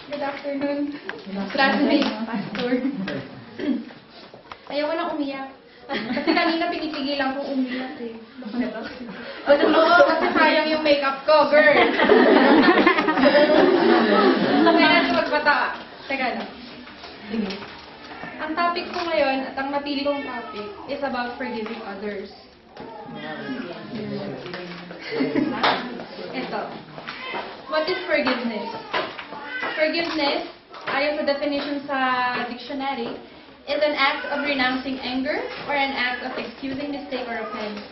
Good afternoon, classmate, pastor. Ayoko na umiyak. Kasi kanina pinipigilan kong umiyak eh. Oo, kasi sayang yung makeup ko, girl. Kailangan ko magpata. Teka lang. Sige. Ang topic ko ngayon at ang napili kong topic is about forgiving others. Ito. What is forgiveness? Forgiveness, ayon sa definition sa dictionary, is an act of renouncing anger or an act of excusing mistake or offense.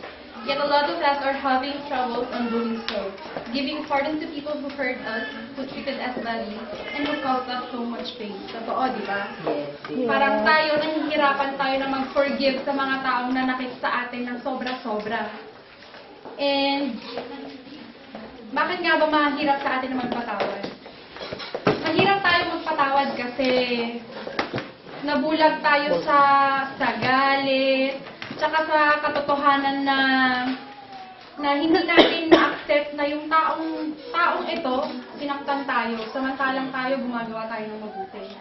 Yet a lot of us are having troubles on doing so, giving pardon to people who hurt us, who treated us badly, and who caused us so much pain. Totoo, di ba? Yes. Parang tayo, nahihirapan tayo na mag-forgive sa mga taong nanakit sa atin ng sobra-sobra. And, bakit nga ba mahirap sa atin na magpatawad? Mahirap tayo magpatawad kasi nabulag tayo sa galit, tsaka sa katotohanan na hindi natin na-accept na yung taong ito, sinaktan tayo, samantalang tayo gumagawa tayo ng mabuti.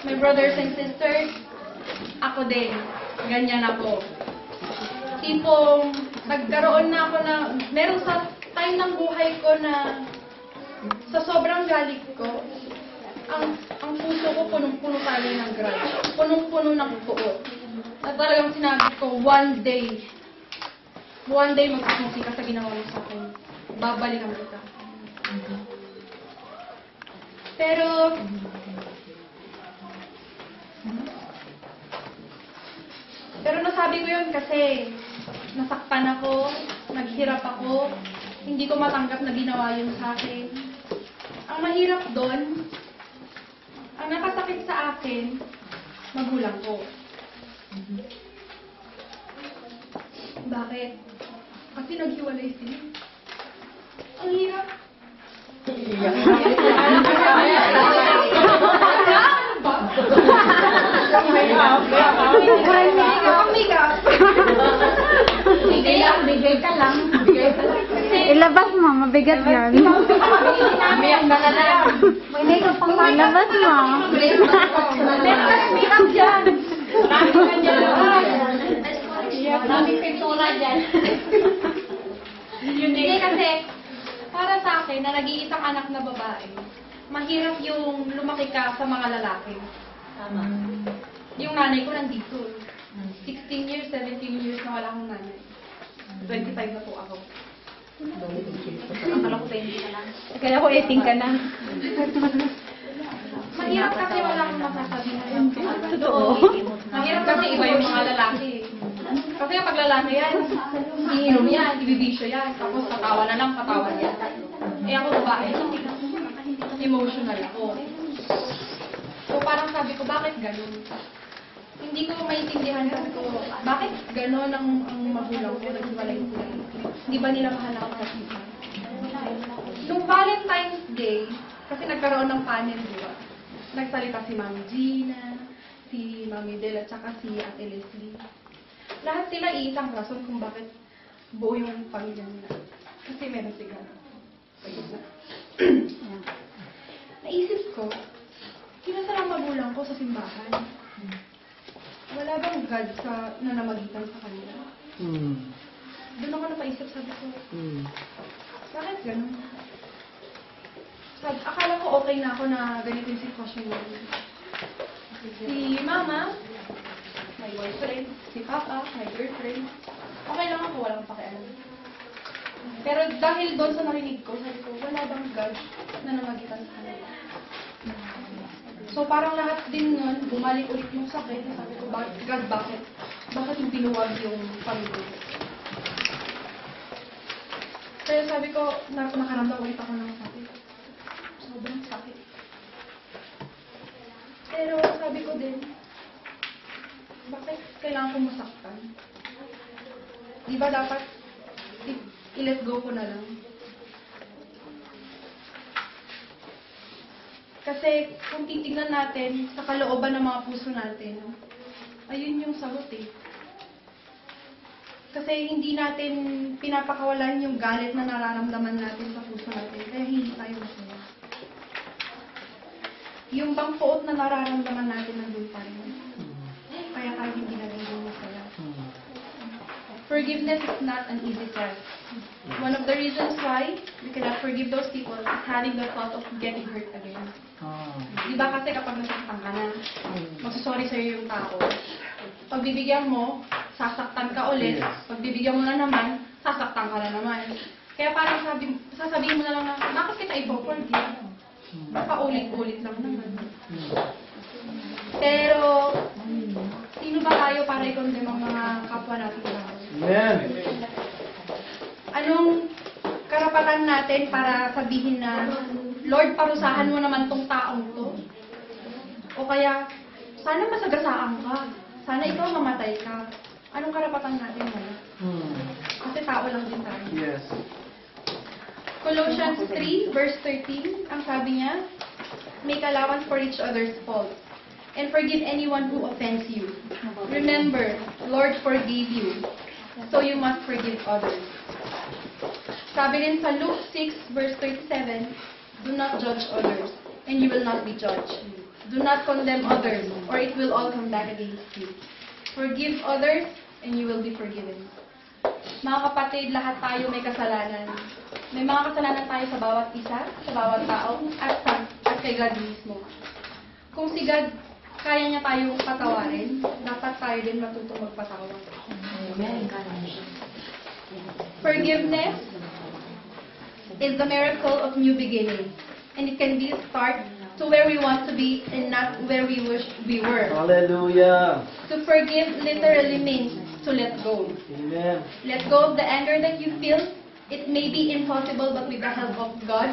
My brothers and sisters, ako din, ganyan ako. Tipong, nagkaroon na ako na, meron sa time ng buhay ko na sa sobrang galit ko, ang puso ko punong-puno tayo ng grudge. Punong-puno ng puot. At talagang sinabi ko, one day magsususi ka sa ginawa mo sa akin. Babalikan kita. Pero nasabi ko yun kasi nasaktan ako, naghirap ako, hindi ko matanggap na ginawa yun sa akin. Ang mahirap doon, ang nakasakit sa akin, magulang ko. Bakit? Kasi naghiwalay sila. Ang hirap. Bigay ka lang. Ilabas mo, mabigat yan. Umiyak ka na lang. May makeup pang Ilabas mo. Makeup dyan. Marami ka dyan. Maraming pintura dyan. Hindi kasi, para sa akin, na nag-iisang anak na babae, mahirap yung lumaki ka sa mga lalaki. Tama. Yung nanay ko nandito. 16 years, 17 years na wala akong nanay. 25 na po ako. Akala ko 20 ka lang. Kaya ko 18 ka na. Mahirap kasi wala akong masasabi na yun. Totoo. Mahirap kasi iba yung mga lalaki. Kasi kapag lalaki yan, iinom yan, ibibisyo yan, tapos katawa na lang, katawa yan. Eh ako babae, emotional ako. So parang sabi ko, bakit ganun? Hindi ko maintindihan kasi ko, bakit gano'n ang magulang ko, naghiwalay sila? Hindi ba nila mahal ako sa isa? Nung Valentine's Day, kasi nagkaroon ng panel, di ba? Nagsalita si Mami Gina, si Mami Del, at saka si Ate Leslie. Lahat sila iisang rason kung bakit buo yung pamilya nila. Kasi meron sila. Naisip ko, kinasal ang magulang ko sa simbahan. Wala bang God sa nanamagitan sa kanila? Doon ako napaisip, sabi ko, bakit ganun? Akala ko okay na ako na ganito yung sitwasyon namin. Si Mama, my boyfriend, si Papa, my girlfriend, okay lang ako, walang pakialam. Pero dahil doon sa narinig ko, sabi ko, wala bang God na namagitan sa kanila? So parang lahat din nun, bumalik ulit yung sakit. Sabi ko, God, bakit? Bakit yung binuwag yung pamilya ko? Kaya sabi ko, nakaramdam ulit ako ng sakit. Sobrang sakit. Pero sabi ko din, bakit kailangan kong masaktan? Di ba dapat i-let go ko na lang? Kasi kung titignan natin sa kalooban ng mga puso natin, ayun yung sagot eh. Kasi hindi natin pinapakawalan yung galit na nararamdaman natin sa puso natin. Kaya hindi tayo masaya. Yung bang quote na nararamdaman natin nandun pa rin. Kaya tayo hindi naging masaya. Forgiveness is not an easy task. One of the reasons why we cannot forgive those people is having the thought of getting hurt again. Diba kasi kapag nasaktan ka na, magsasorry sa'yo yung tao. Pag bibigyan mo, sasaktan ka ulit. Pag bibigyan mo na naman, sasaktan ka na naman. Kaya parang sasabihin mo na lang na, bakit kita ipo-forgive? Baka ulit-ulit lang naman. Pero, sino ba tayo para i-condemn ang mga kapwa natin tao? Amen. Anong karapatan natin para sabihin na, Lord, parusahan mo naman tong taong to? O kaya, sana masagasaan ka. Sana ikaw mamatay ka. Anong karapatan natin mo? Kasi tao lang din tayo. Yes. Colossians 3, verse 13, ang sabi niya, make allowance for each other's faults, and forgive anyone who offends you. Remember, Lord forgave you, so you must forgive others. Sabi rin sa Luke 6, verse 37, do not judge others, and you will not be judged. Do not condemn others, or it will all come back against you. Forgive others, and you will be forgiven. Mga kapatid, lahat tayo may kasalanan. May mga kasalanan tayo sa bawat isa, sa bawat tao, at kay God mismo. Kung si God, kaya niya tayong patawarin, dapat tayo din matutong magpatawad. Forgiveness is the miracle of new beginning, and it can be a start to where we want to be and not where we wish we were. Hallelujah. To forgive literally means to let go. Amen. Let go of the anger that you feel. It may be impossible, but with the help of God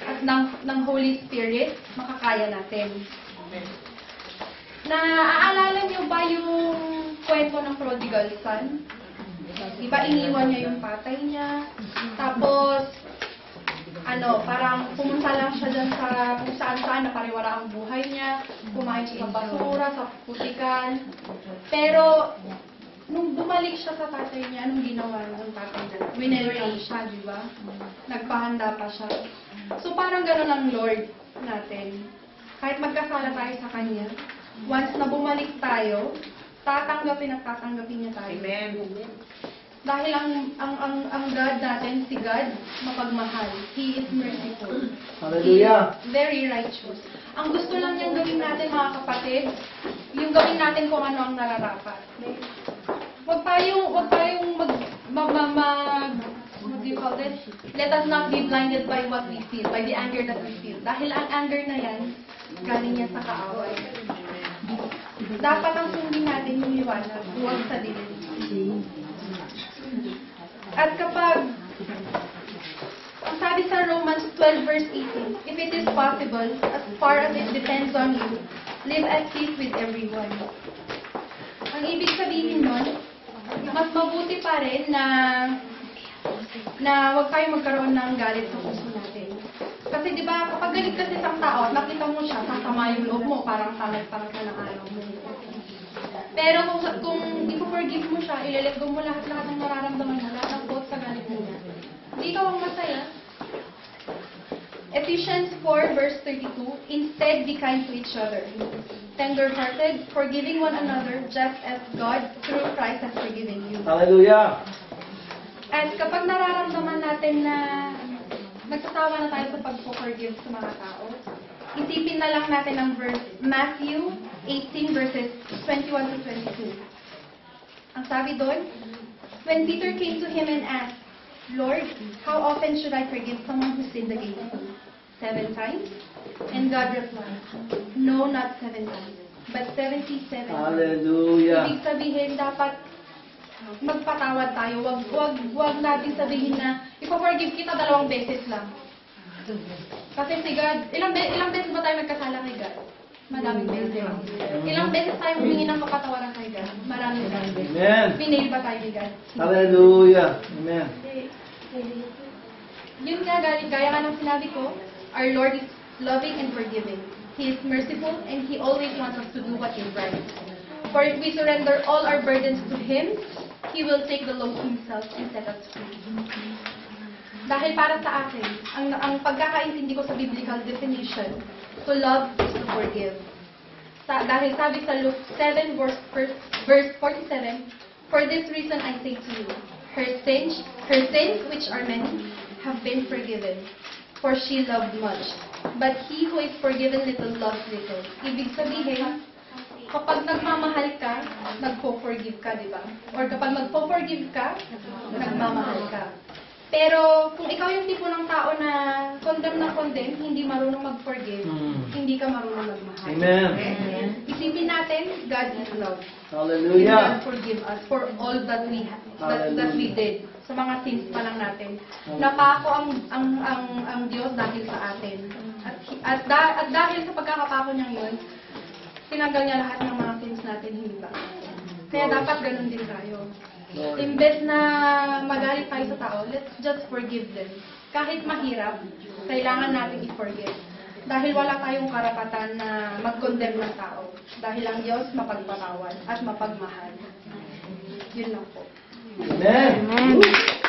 at ng Holy Spirit, makakaya natin. Naaalala niyo ba yung kwento ng prodigal son? Diba iniwan niya yung patay niya? Tapos, parang pumunta lang siya dyan sa kung saan-saan na pariwara ang buhay niya. Kumain siya sa basura, sa putikan. Pero, nung bumalik siya sa tatay niya, anong ginawa ng tatay niya? Winelcome siya, di ba? Nagpahanda pa siya. So parang gano'n ang Lord natin. Kahit magkasala tayo sa Kanya, once na bumalik tayo, tatanggapin at tatanggapin niya tayo. Amen. Dahil ang God natin, si God, mapagmahal. He is merciful. Hallelujah. He is very righteous. Ang gusto lang niyang gawin natin, mga kapatid, yung gawin natin kung ano ang nararapat. Okay? Huwag tayong what do you call this? Let us not be blinded by what we feel, by the anger that we feel. Dahil ang anger na yan, galing yan sa kaaway. Dapat ang sundin natin yung liwanag, huwag sa dilim. At kapag, ang sabi sa Romans 12 verse 18, if it is possible, as far as it depends on you, live at peace with everyone. Ang ibig sabihin nun, mas mabuti pa rin na huwag tayo magkaroon ng galit sa puso natin. Kasi di ba, kapag galit kasi isang tao at nakita mo siya, sasama yung loob mo, parang tanag ka ng araw mo. Pero kung i-forgive mo siya, ilalet go mo lahat ng nararamdaman mo, lahat ng thoughts sa galit mo. Hindi ka ang masaya. Ephesians 4 verse 32, instead be kind to each other, tender-hearted, forgiving one another, just as God through Christ has forgiven you. Hallelujah. At kapag nararamdaman natin na nagsasawa na tayo sa pag-forgive sa mga tao, isipin na lang natin ang verse Matthew 18 verses 21 to 22. Ang sabi doon, when Peter came to him and asked, Lord, how often should I forgive someone who sinned against me? 7 times? And God replied, no, not 7 times, but 77 times. Hallelujah. Ibig sabihin, dapat magpatawad tayo. Wag natin sabihin na ipo-forgive kita 2 beses lang. Kasi si God, ilang beses ba tayo nagkasala kay God? Maraming beses. Ilang beses tayo humingi ng kapatawaran kay God? Maraming beses. Amen. Pinail ba tayo ni God? Hallelujah. Amen. Yun nga, gaya nga ng sinabi ko, our Lord is loving and forgiving. He is merciful and He always wants us to do what is right. For if we surrender all our burdens to Him, He will take the load Himself and set us free. Dahil para sa akin, ang pagkakaintindi ko sa biblical definition, to love is to forgive. Dahil sabi sa Luke 7 verse 47, "For this reason I say to you, her sins which are many, have been forgiven, for she loved much. But he who is forgiven little loves little." Ibig sabihin, kapag nagmamahal ka, nagpo-forgive ka, di ba? Or kapag magpo-forgive ka, nagmamahal ka. Pero kung ikaw yung tipo ng tao na condemn, hindi marunong mag-forgive, hindi ka marunong magmahal. Amen. Isipin natin, God is love. And Hallelujah. God forgive us for all that we did. Sa mga sins pa lang natin. Napako ang Diyos dahil sa atin. At dahil sa pagkakapako niyang yun, tinanggal niya lahat ng mga sins natin, hindi ba? Kaya dapat ganun din tayo. Imbes na magalit tayo sa tao, let's just forgive them. Kahit mahirap, kailangan natin i-forgive. Dahil wala tayong karapatan na mag-condemn ng tao. Dahil ang Diyos mapagpatawad at mapagmahal. Yun lang po. Amen. Amen.